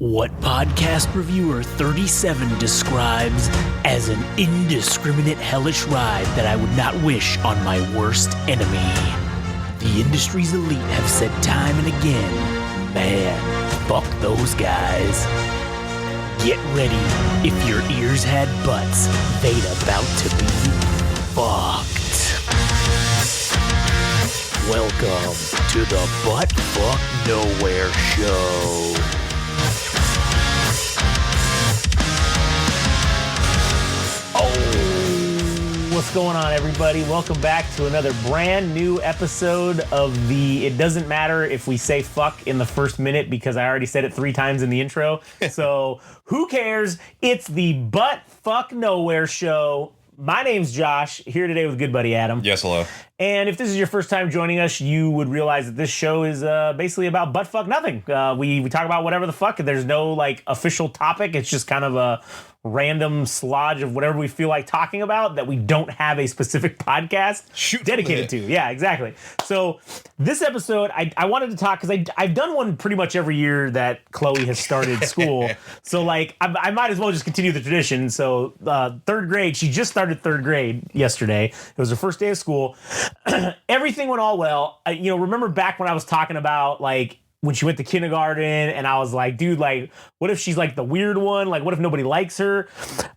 What podcast reviewer 37 describes as an indiscriminate hellish ride that I would not wish on my worst enemy. The industry's elite have said time and again, man, fuck those guys. Get ready, if your ears had butts, they'd about to be fucked. Welcome to the Butt Fuck Nowhere Show. What's going on, everybody? Welcome back to another brand new episode of the It Doesn't Matter If We Say Fuck in the First Minute, because I already said it 3 times in the intro. So who cares? It's the Butt Fuck Nowhere Show. My name's Josh, here today with good buddy Adam. Yes, hello. And if this is your first time joining us, you would realize that this show is basically about butt fuck nothing. We talk about whatever the fuck. There's no like official topic. It's just kind of a random slodge of whatever we feel like talking about that we don't have a specific podcast dedicated to. Yeah, exactly. So this episode, I wanted to talk because I've done one pretty much every year that Chloe has started school. So like I might as well just continue the tradition. So third grade, she just started third grade yesterday. It was her first day of school. Everything went all well. Remember back when I was talking about like when she went to kindergarten and I was like, dude, like, what if she's like the weird one? Like, what if nobody likes her?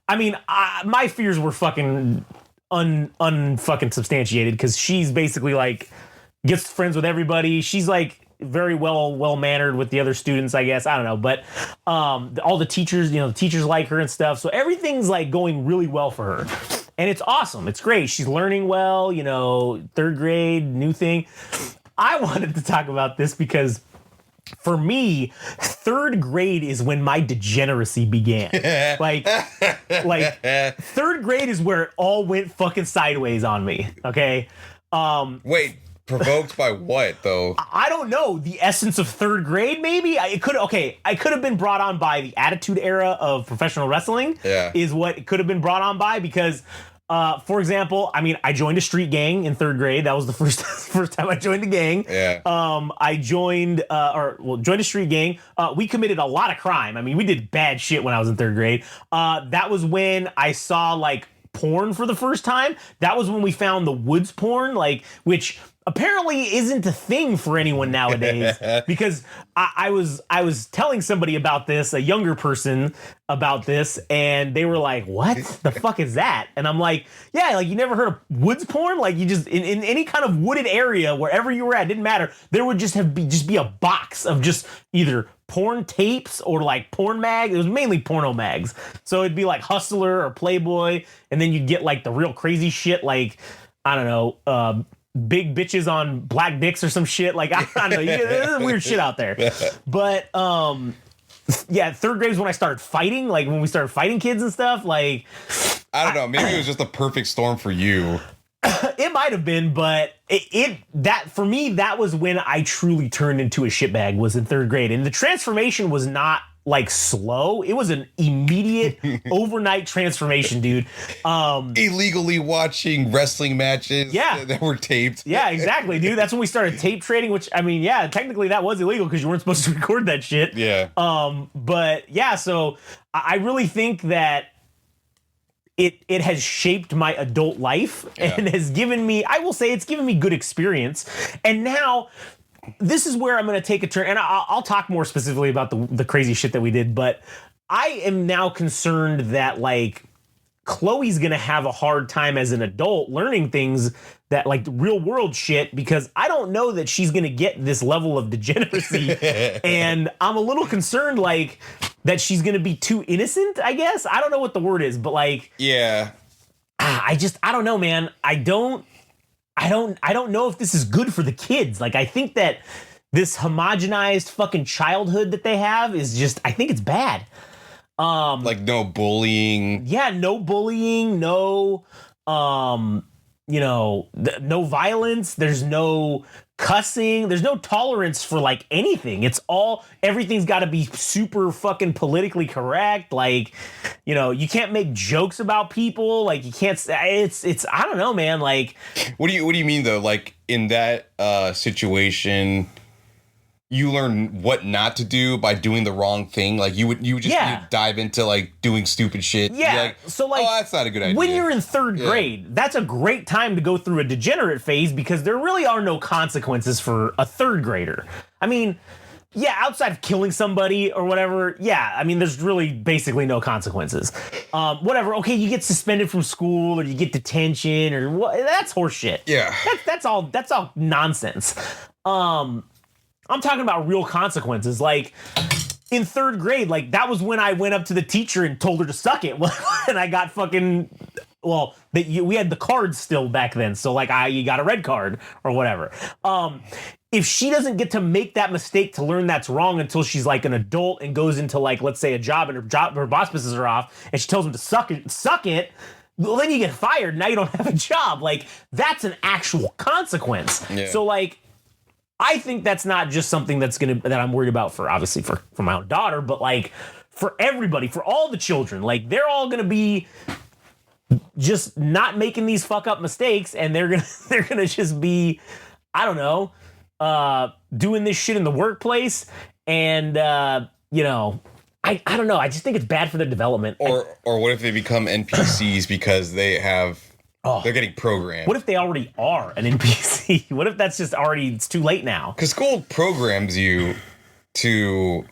I mean, my fears were fucking unfucking substantiated because she's basically like gets friends with everybody. She's like very well mannered with the other students, I guess. I don't know. But all the teachers, the teachers like her and stuff. So everything's like going really well for her. And it's awesome. It's great. She's learning well, third grade, new thing. I wanted to talk about this because for me, third grade is when my degeneracy began. like third grade is where it all went fucking sideways on me. Okay. Wait, provoked by what though? I don't know. The essence of third grade, maybe. I could have been brought on by the Attitude Era of professional wrestling. Yeah. Is what it could have been brought on by because. For example, I joined a street gang in third grade. That was the first time I joined a gang. Yeah. I joined a street gang. We committed a lot of crime. I mean, we did bad shit when I was in third grade. That was when I saw like porn for the first time. That was when we found the woods porn, which apparently isn't a thing for anyone nowadays because I was telling somebody about this, a younger person about this, and they were like, what the fuck is that? And I'm like, yeah, like you never heard of woods porn? Like you just in any kind of wooded area, wherever you were at, didn't matter. There would just be a box of just either porn tapes or like porn mag. It was mainly porno mags. So it'd be like Hustler or Playboy, and then you'd get like the real crazy shit like, I don't know, big bitches on black dicks or some shit. Like, I don't know. There's weird shit out there. But, yeah, third grade is when I started fighting. Like, when we started fighting kids and stuff. Like, I don't know. Maybe it was just the perfect storm for you. It might have been, but that for me, that was when I truly turned into a shitbag, was in third grade. And the transformation was not like slow. It was an immediate overnight transformation, dude. Illegally watching wrestling matches that were taped. Yeah, exactly, dude. That's when we started tape trading, which, I mean, yeah, technically that was illegal because you weren't supposed to record that shit. Yeah. But yeah, so I really think that it has shaped my adult life and has given me, I will say it's given me good experience. And now this is where I'm going to take a turn, and I'll talk more specifically about the crazy shit that we did, but I am now concerned that, like, Chloe's going to have a hard time as an adult learning things that, like, real world shit, because I don't know that she's going to get this level of degeneracy, and I'm a little concerned, like, that she's going to be too innocent, I guess. I don't know what the word is, but, like... Yeah. I don't know, man. I don't know if this is good for the kids. Like, I think that this homogenized fucking childhood that they have is just, I think it's bad. Like no bullying. Yeah, no bullying, no violence. There's no cussing. There's no tolerance for like anything. Everything's got to be super fucking politically correct. Like, you can't make jokes about people. Like, you can't. It's. I don't know, man. Like, what do you mean though? Like in that situation, you learn what not to do by doing the wrong thing. Like you would just you'd dive into like doing stupid shit. Yeah. Like, so like, oh, that's not a good idea. When you're in third grade, that's a great time to go through a degenerate phase because there really are no consequences for a third grader. I mean, yeah, outside of killing somebody or whatever, I mean, there's really basically no consequences. Whatever, okay, you get suspended from school or you get detention or what? That's horseshit. Yeah, that's all nonsense. I'm talking about real consequences. Like in third grade, like that was when I went up to the teacher and told her to suck it, and I got fucking. Well, we had the cards still back then, so like you got a red card or whatever. If she doesn't get to make that mistake to learn that's wrong until she's like an adult and goes into like, let's say a job and her boss pisses her off and she tells him to suck it, well, then you get fired. Now you don't have a job. Like that's an actual consequence. Yeah. So like, I think that's not just something that I'm worried about for obviously for my own daughter, but like for everybody, for all the children, like they're all gonna be just not making these fuck up mistakes, and they're gonna just be, I don't know, doing this shit in the workplace, and you know, I don't know. I just think it's bad for their development. Or what if they become NPCs because they have. Oh, they're getting programmed. What if they already are an NPC? What if that's just already, it's too late now? Because school programs you to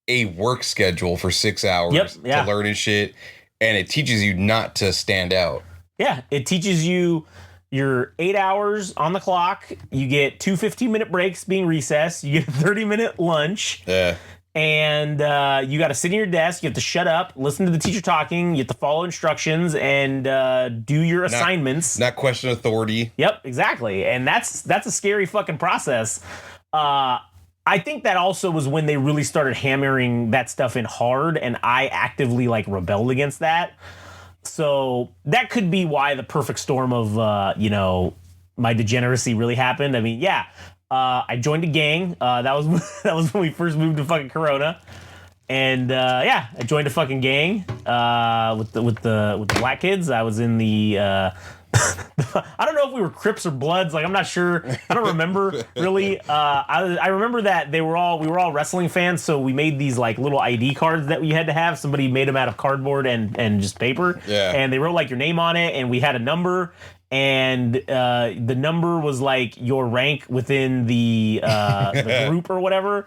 a work schedule for 6 hours to learn and shit, and it teaches you not to stand out. Yeah, it teaches you your 8 hours on the clock. You get 2 15-minute breaks being recess. You get a 30-minute lunch. Yeah. And you got to sit in your desk. You have to shut up, listen to the teacher talking. You have to follow instructions and do your assignments. Not question authority. Yep, exactly. And that's a scary fucking process. I think that also was when they really started hammering that stuff in hard, and I actively like rebelled against that. So that could be why the perfect storm of my degeneracy really happened. I mean, yeah. I joined a gang. That was when we first moved to fucking Corona, and I joined a fucking gang with the black kids. I was in the I don't know if we were Crips or Bloods. Like I'm not sure. I don't remember really. I remember that we were all wrestling fans, so we made these like little ID cards that we had to have. Somebody made them out of cardboard and just paper. Yeah. And they wrote like your name on it, and we had a number. And the number was like your rank within the group or whatever,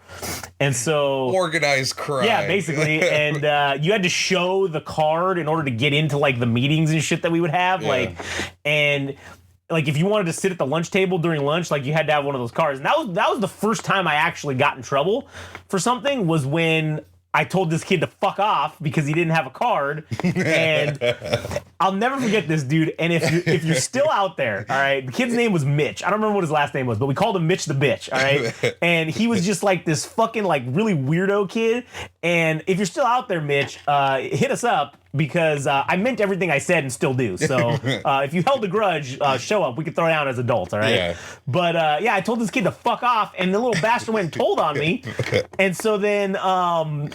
and so organized crime. Yeah, basically, and you had to show the card in order to get into like the meetings and shit that we would have, and like if you wanted to sit at the lunch table during lunch, like you had to have one of those cards. And that was the first time I actually got in trouble for something, was when I told this kid to fuck off because he didn't have a card, and I'll never forget this, dude. And if you're still out there, all right, the kid's name was Mitch. I don't remember what his last name was, but we called him Mitch the Bitch, all right? And he was just like this fucking like really weirdo kid. And if you're still out there, Mitch, hit us up, because I meant everything I said and still do. So if you held a grudge, show up. We could throw down as adults, all right? Yeah. But I told this kid to fuck off, and the little bastard went and told on me. And so then I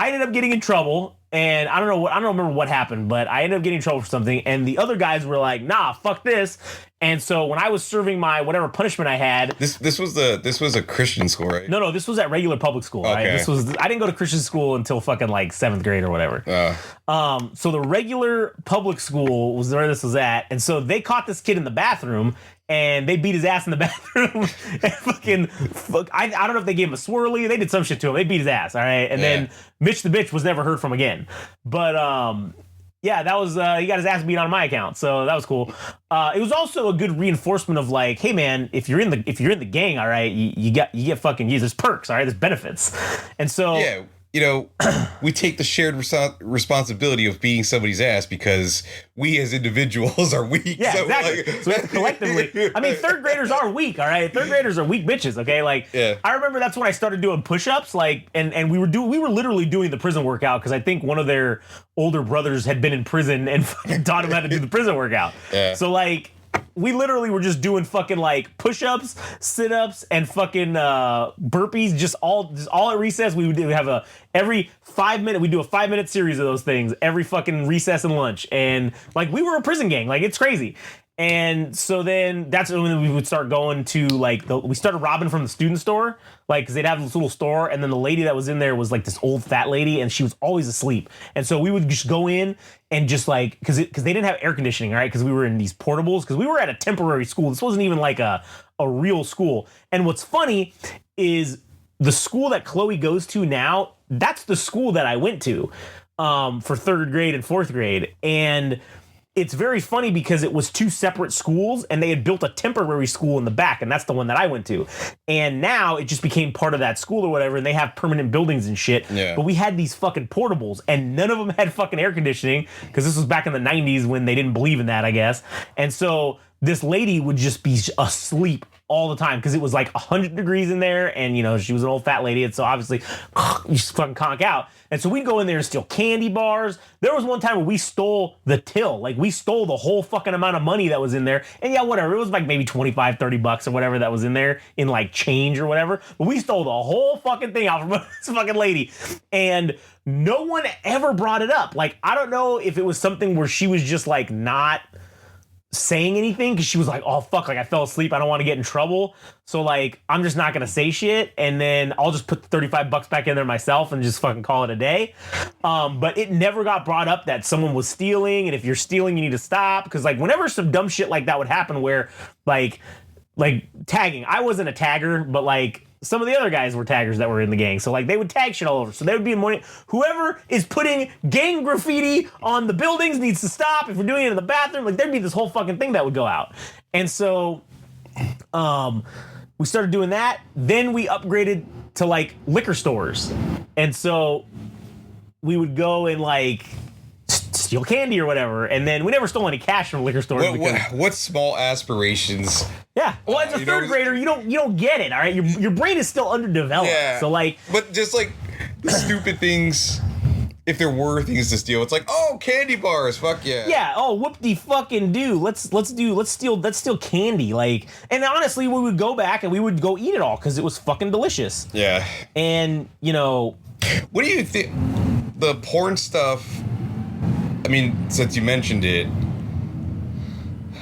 ended up getting in trouble. And I don't remember what happened, but I ended up getting in trouble for something. And the other guys were like, nah, fuck this. And so when I was serving my whatever punishment I had, this was a Christian school, right? No, this was at regular public school. Okay. Right? I didn't go to Christian school until fucking like 7th grade or whatever. So the regular public school was where this was at, and so they caught this kid in the bathroom. And they beat his ass in the bathroom. And I don't know if they gave him a swirly. They did some shit to him. They beat his ass, all right? And then Mitch the Bitch was never heard from again. But, that was, he got his ass beat on my account. So that was cool. It was also a good reinforcement of like, hey, man, if you're in the gang, all right, you get fucking used. There's perks, all right? There's benefits. And so... Yeah. We take the shared responsibility of beating somebody's ass because we as individuals are weak. Yeah, so exactly. So collectively, I mean, third graders are weak, all right? Third graders are weak bitches, okay? Like, I remember that's when I started doing push-ups, like, and we were literally doing the prison workout because I think one of their older brothers had been in prison and fucking taught him how to do the prison workout. Yeah. So, like... We literally were just doing fucking like push-ups, sit-ups, and fucking burpees. Just all at recess. We would have every 5 minute. We do a 5-minute series of those things every fucking recess and lunch. And like we were a prison gang. Like it's crazy. And so then that's when we would start going to like we started robbing from the student store, like because they'd have this little store, and then the lady that was in there was like this old fat lady, and she was always asleep. And so we would just go in and just like because they didn't have air conditioning, right? Because we were in these portables, because we were at a temporary school. This wasn't even like a real school. And what's funny is the school that Chloe goes to now, that's the school that I went to for third grade and fourth grade. And it's very funny because it was two separate schools, and they had built a temporary school in the back, and that's the one that I went to. And now it just became part of that school or whatever, and they have permanent buildings and shit. Yeah. But we had these fucking portables, and none of them had fucking air conditioning, because this was back in the 90s when they didn't believe in that, I guess. And so this lady would just be asleep all the time because it was like 100 degrees in there, and you know, she was an old fat lady, and so obviously you just fucking conk out. And so we'd go in there and steal candy bars. There was one time where we stole the till. Like, we stole the whole fucking amount of money that was in there. And yeah, whatever, it was like maybe 25, 30 bucks or whatever that was in there in like change or whatever. But we stole the whole fucking thing out from this fucking lady. And no one ever brought it up. Like, I don't know if it was something where she was just like not saying anything because she was like, oh fuck, like I fell asleep, I don't want to get in trouble, so like I'm just not gonna say shit, and then I'll just put the 35 bucks back in there myself and just fucking call it a day. But it never got brought up that someone was stealing, and if you're stealing you need to stop, because like whenever some dumb shit like that would happen where like tagging, I wasn't a tagger, but like some of the other guys were taggers that were in the gang. So like they would tag shit all over. So they would be in morning. Whoever is putting gang graffiti on the buildings needs to stop. If we're doing it in the bathroom, like there'd be this whole fucking thing that would go out. And so we started doing that. Then we upgraded to like liquor stores. And so we would go and like steal candy or whatever. And then we never stole any cash from liquor stores. What small aspirations? Yeah, well, as a third grader, you don't get it. All right, your brain is still underdeveloped. Yeah, so like, but just like stupid things. If there were things to steal, it's like, oh, candy bars, fuck yeah. Yeah, oh, whoop-de-fucking do. Let's steal candy. Like, and honestly, we would go back and we would go eat it all because it was fucking delicious. Yeah. And you know, what do you think? The porn stuff. I mean, since you mentioned it,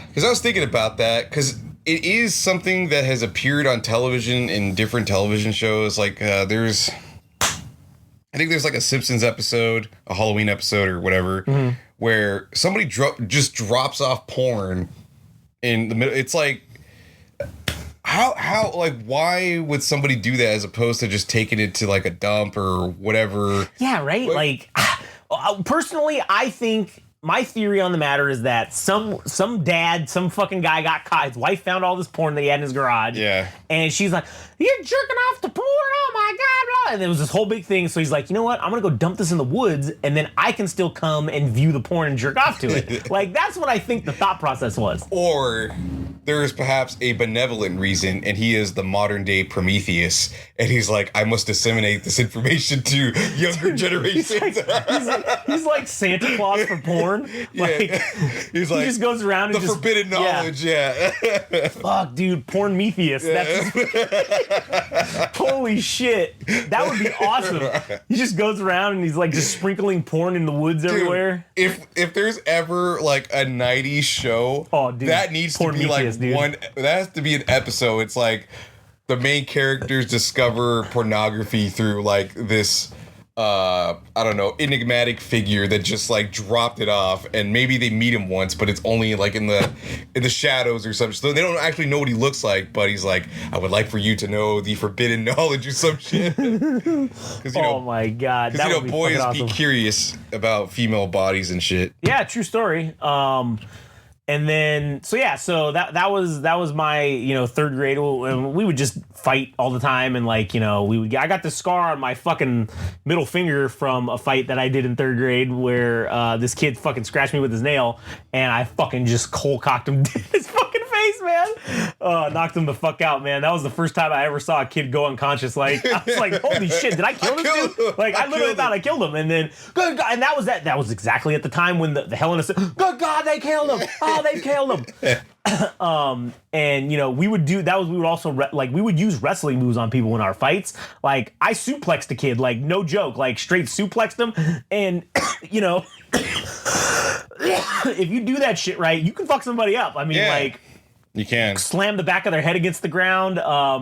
because I was thinking about that, because it is something that has appeared on television in different television shows. Like, I think there's like a Simpsons episode, a Halloween episode or whatever, where somebody just drops off porn in the middle. It's like, how, like, why would somebody do that as opposed to just taking it to like a dump or whatever? Yeah, right? Like personally, I think my theory on the matter is that some dad, some fucking guy got caught. His wife found all this porn that he had in his garage. Yeah. And she's like, you're jerking off the porn? Oh my God. Blah. And there was this whole big thing. So he's like, you know what? I'm going to go dump this in the woods, and then I can still come and view the porn and jerk off to it. Like, that's what I think the thought process was. Or there is perhaps a benevolent reason, and he is the modern day Prometheus, and he's like, I must disseminate this information to younger generations. He's like Santa Claus for porn. Yeah. Like, he's like, he just goes around and the forbidden knowledge. Yeah. Fuck, dude, Pornmetheus. Yeah. That's holy shit. That would be awesome. He just goes around and he's like just sprinkling porn in the woods everywhere. If there's ever like a 90s show, that needs to be like one. That has to be an episode. It's like the main characters discover pornography through like this. I don't know, enigmatic figure that just like dropped it off, and maybe they meet him once, but it's only like in the shadows or something. So they don't actually know what he looks like, but he's like, I would like for you to know the forbidden knowledge or some shit. Oh my God. Because, you know, boys awesome. Be curious about female bodies and shit. Yeah, true story. And then, so that was my, you know, third grade. We would just fight all the time, and like, you know, I got the scar on my fucking middle finger from a fight that I did in third grade where this kid fucking scratched me with his nail, and I fucking just cold cocked him in his fucking face, man. Knocked him the fuck out, man. That was the first time I ever saw a kid go unconscious. Like, I was like, holy shit, did I kill this dude? Like, I literally thought I killed him, and then, good God, and that was exactly at the time when the Hell in a Cell, good God, they killed him. Oh, they killed him. And you know, we would also we would use wrestling moves on people in our fights. Like, I suplexed a kid, like, no joke, like straight suplexed him, and you know, if you do that shit right, you can fuck somebody up. I mean, like, you can slam the back of their head against the ground.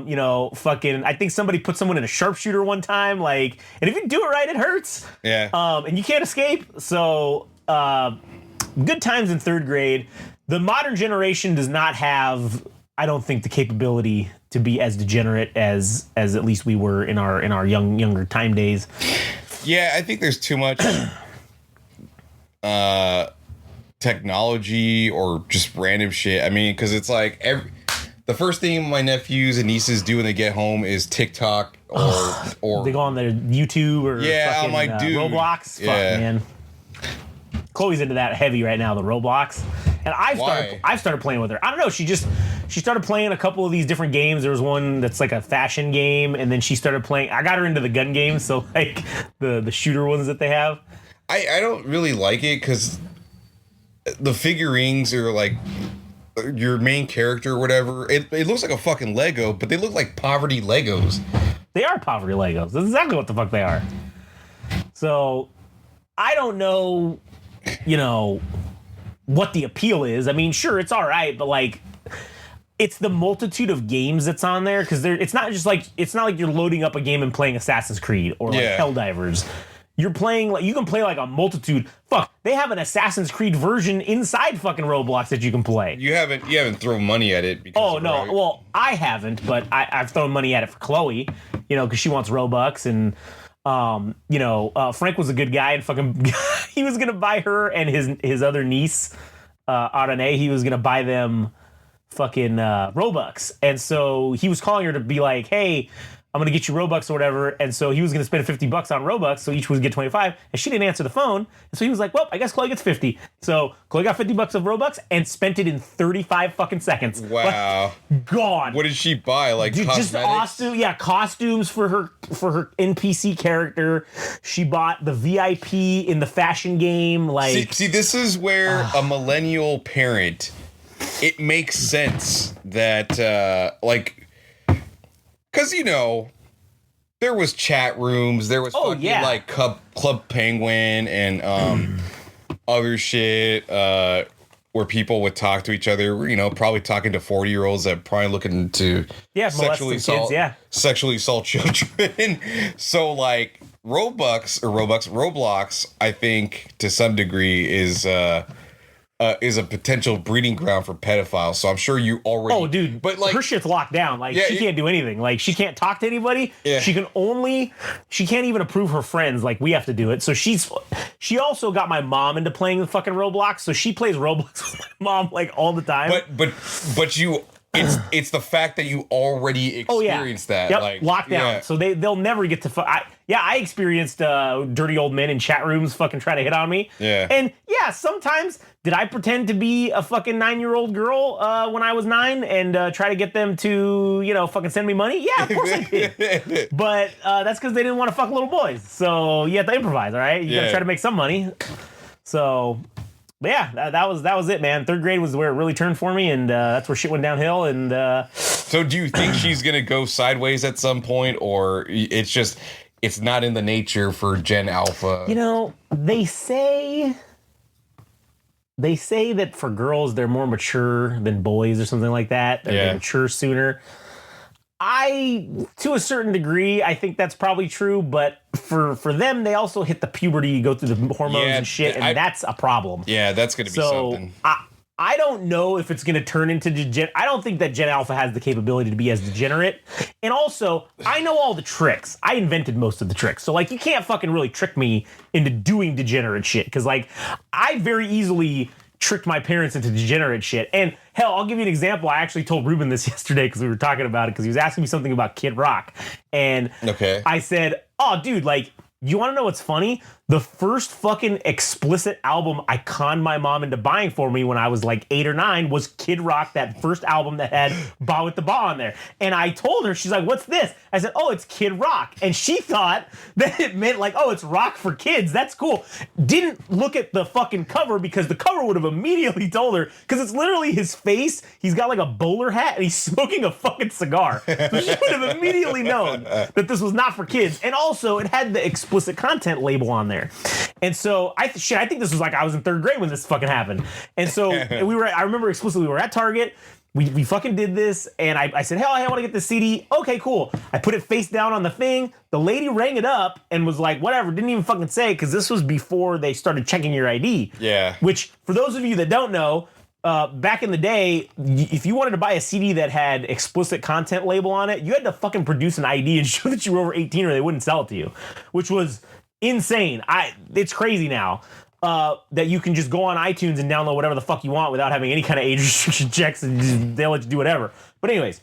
You know, fucking. I think somebody put someone in a sharpshooter one time. Like, and if you do it right, it hurts. Yeah. And you can't escape. So, good times in third grade. The modern generation does not have, I don't think, the capability to be as degenerate as at least we were in our younger time days. Yeah, I think there's too much technology or just random shit. I mean, because it's like the first thing my nephews and nieces do when they get home is TikTok or they go on their YouTube or I'm like, dude, Roblox. Fuck, man. Chloe's into that heavy right now, the Roblox. And I've started playing with her. I don't know. She started playing a couple of these different games. There was one that's like a fashion game, and then she started playing. I got her into the gun games, so like the shooter ones that they have. I don't really like it because the figurines are like your main character or whatever. It looks like a fucking Lego, but they look like poverty Legos. They are poverty Legos. That's exactly what the fuck they are. So I don't know, you know, what the appeal is. I mean, sure, it's all right, but like, it's the multitude of games that's on there, because it's not like you're loading up a game and playing Assassin's Creed or like Helldivers. You're playing, like, you can play like a multitude. Fuck, they have an Assassin's Creed version inside fucking Roblox that you can play. You haven't thrown money at it because well, I haven't, but I've thrown money at it for Chloe, you know, because she wants Robux. And you know, Frank was a good guy and fucking he was gonna buy her and his other niece, Arane, he was gonna buy them fucking Robux. And so he was calling her to be like, hey, I'm gonna get you Robux or whatever. And so he was gonna spend $50 on Robux, so each was get 25. And she didn't answer the phone, and so he was like, well, I guess Chloe gets 50. So Chloe got $50 of Robux and spent it in 35 fucking seconds. Wow. Like, gone. What did she buy? Like, dude, cosmetics? Just costumes for her NPC character. She bought the VIP in the fashion game. Like, see, this is where a millennial parent, it makes sense that like, because, you know, there was chat rooms, there was like Club Penguin and other shit where people would talk to each other, you know, probably talking to 40-year-olds that probably looking to sexually assault children. So like Roblox, I think to some degree is a potential breeding ground for pedophiles. So I'm sure you already. Oh, dude! But like, her shit's locked down. Like, she can't do anything. Like, she can't talk to anybody. Yeah. She can't even approve her friends. Like, we have to do it. So she also got my mom into playing the fucking Roblox. So she plays Roblox with my mom like all the time. But you. It's the fact that you already experienced that. Yep, like, lockdown. Yeah. So they'll never get to. I experienced dirty old men in chat rooms fucking try to hit on me. Yeah. And yeah, sometimes did I pretend to be a fucking 9-year-old girl when I was 9 and try to get them to, you know, fucking send me money? Yeah, of course I did. But that's because they didn't want to fuck little boys. So you have to improvise, all right? You gotta try to make some money. So. But yeah, that was it, man. Third grade was where it really turned for me, and that's where shit went downhill. And so, do you think she's gonna go sideways at some point, or it's not in the nature for Gen Alpha? You know, they say that for girls they're more mature than boys or something like that. They mature sooner. To a certain degree, I think that's probably true, but for them, they also hit the puberty, go through the hormones and shit, and that's a problem. Yeah, that's going to be something. I don't know if it's going to turn into I don't think that Gen Alpha has the capability to be as degenerate. And also, I know all the tricks. I invented most of the tricks. So, like, you can't fucking really trick me into doing degenerate shit, because, like, I very easily tricked my parents into degenerate shit. And hell, I'll give you an example. I actually told Ruben this yesterday because we were talking about it, because he was asking me something about Kid Rock. And I said, oh, dude, like, you want to know what's funny? The first fucking explicit album I conned my mom into buying for me when I was like 8 or 9 was Kid Rock, that first album that had Ba with the Ba on there. And I told her, she's like, what's this? I said, oh, it's Kid Rock. And she thought that it meant like, oh, it's rock for kids. That's cool. Didn't look at the fucking cover, because the cover would have immediately told her, because it's literally his face. He's got like a bowler hat and he's smoking a fucking cigar. So she would have immediately known that this was not for kids. And also, it had the explicit content label on there. there. And so I think this was like I was in third grade when this fucking happened. And so I remember explicitly we were at Target. We fucking did this, and I said, hell, I want to get this CD. Okay, cool. I put it face down on the thing. The lady rang it up and was like, whatever, didn't even fucking say, because this was before they started checking your ID. Yeah. Which, for those of you that don't know, back in the day, if you wanted to buy a CD that had explicit content label on it, you had to fucking produce an ID and show that you were over 18 or they wouldn't sell it to you, which was insane. It's crazy now. That you can just go on iTunes and download whatever the fuck you want without having any kind of age restriction checks, and they'll let you do whatever. But anyways,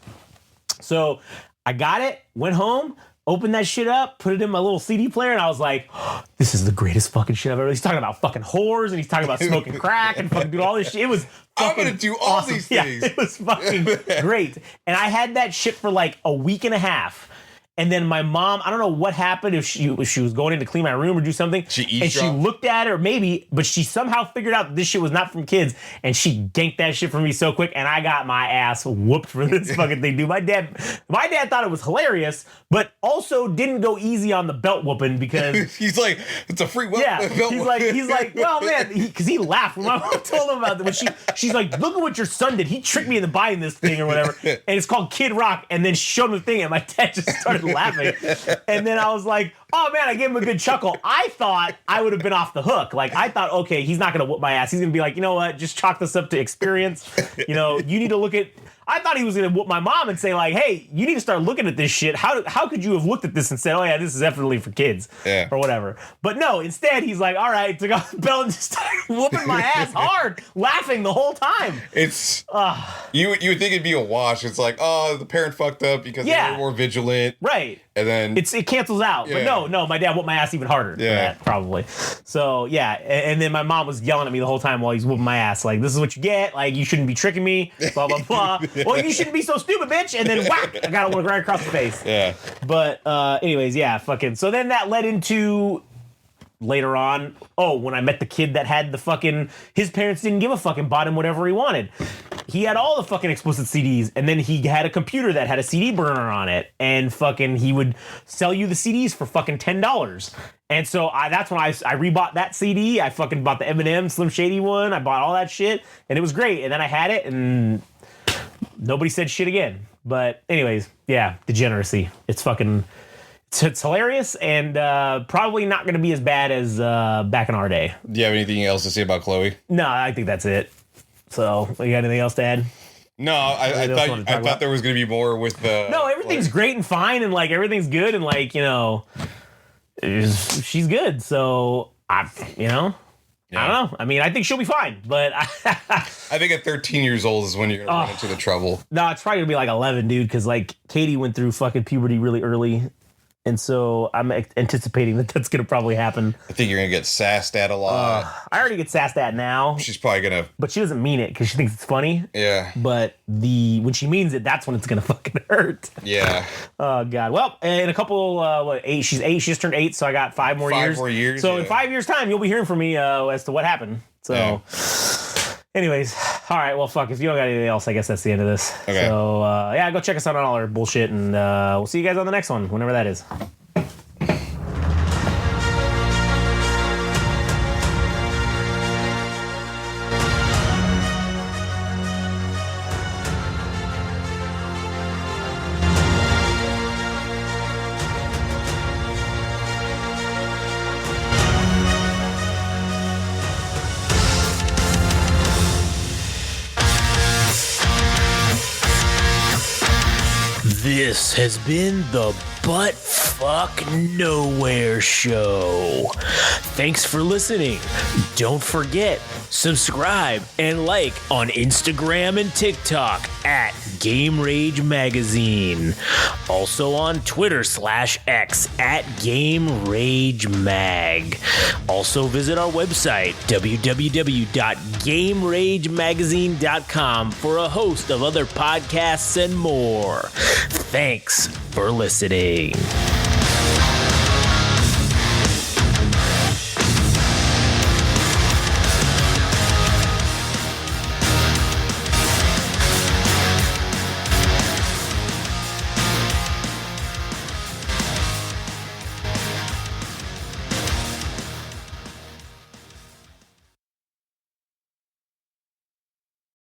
so I got it, went home, opened that shit up, put it in my little CD player, and I was like, oh, this is the greatest fucking shit I've ever. He's talking about fucking whores, and he's talking about smoking crack and fucking doing all this shit. It was I'm gonna do all awesome. these things. Yeah, it was fucking great. And I had that shit for like a week and a half. And then my mom, I don't know what happened, if she was going in to clean my room or do something. And she looked at it, or maybe, but she somehow figured out that this shit was not from kids, and she ganked that shit from me so quick, and I got my ass whooped for this fucking thing, dude. My dad thought it was hilarious, but also didn't go easy on the belt whooping because he's like, it's a free yeah. He's like, well, man, because he laughed when my mom told him about it. When she's like, look at what your son did. He tricked me into buying this thing or whatever, and it's called Kid Rock. And then she showed him the thing, and my dad just started laughing. And then I was like, oh man, I gave him a good chuckle. I thought I would have been off the hook. Like, I thought, okay, he's not gonna whoop my ass. He's gonna be like, you know what, just chalk this up to experience. You know, you need to look at, I thought he was gonna whoop my mom and say like, hey, you need to start looking at this shit. How could you have looked at this and said, oh yeah, this is definitely for kids, or whatever. But no, instead he's like, all right, took off the belt and just started whooping my ass hard, laughing the whole time. It's you would think it'd be a wash. It's like, oh, the parent fucked up because they were more vigilant, right? And then it cancels out. But no, my dad whooped my ass even harder for that, probably. So yeah, and then my mom was yelling at me the whole time while he's whooping my ass. Like, this is what you get. Like, you shouldn't be tricking me. Blah blah blah. Well, you shouldn't be so stupid, bitch. And then whack, I got one right across the face. Yeah. But anyways, yeah, fucking. So then that led into later on. Oh, when I met the kid that had the fucking, his parents didn't give a fucking, bought him whatever he wanted. He had all the fucking explicit CDs, and then he had a computer that had a CD burner on it, and fucking he would sell you the CDs for fucking $10. And so that's when I rebought that CD. I fucking bought the Eminem Slim Shady one. I bought all that shit, and it was great. And then I had it, and nobody said shit again. But anyways, yeah, degeneracy. It's fucking, it's hilarious, and probably not going to be as bad as back in our day. Do you have anything else to say about Chloe? No, I think that's it. So, you got anything else to add? No, I thought there was going to be more with the... No, everything's great and fine, and, like, everything's good, and, like, you know, she's good. So, I don't know. I mean, I think she'll be fine, but... I think at 13 years old is when you're going to run into the trouble. No, it's probably going to be, like, 11, dude, because, like, Katie went through fucking puberty really early. And so I'm anticipating that that's going to probably happen. I think you're going to get sassed at a lot. I already get sassed at now. She's probably going to... But she doesn't mean it because she thinks it's funny. Yeah. But when she means it, that's when it's going to fucking hurt. Yeah. Oh, God. Well, in a couple, she's 8. She just turned 8, so I got 5 more years. 5 more years. So in 5 years' time, you'll be hearing from me as to what happened. So... Anyways, all right, well, fuck, if you don't got anything else, I guess that's the end of this. Okay. So, yeah, go check us out on all our bullshit, and we'll see you guys on the next one, whenever that is. This has been the Butt Fuck Nowhere Show. Thanks for listening. Don't forget, subscribe and like on Instagram and TikTok at Game Rage Magazine. Also on Twitter/X at Game Rage Mag. Also visit our website, www.GameRageMagazine.com, for a host of other podcasts and more. Thanks for listening.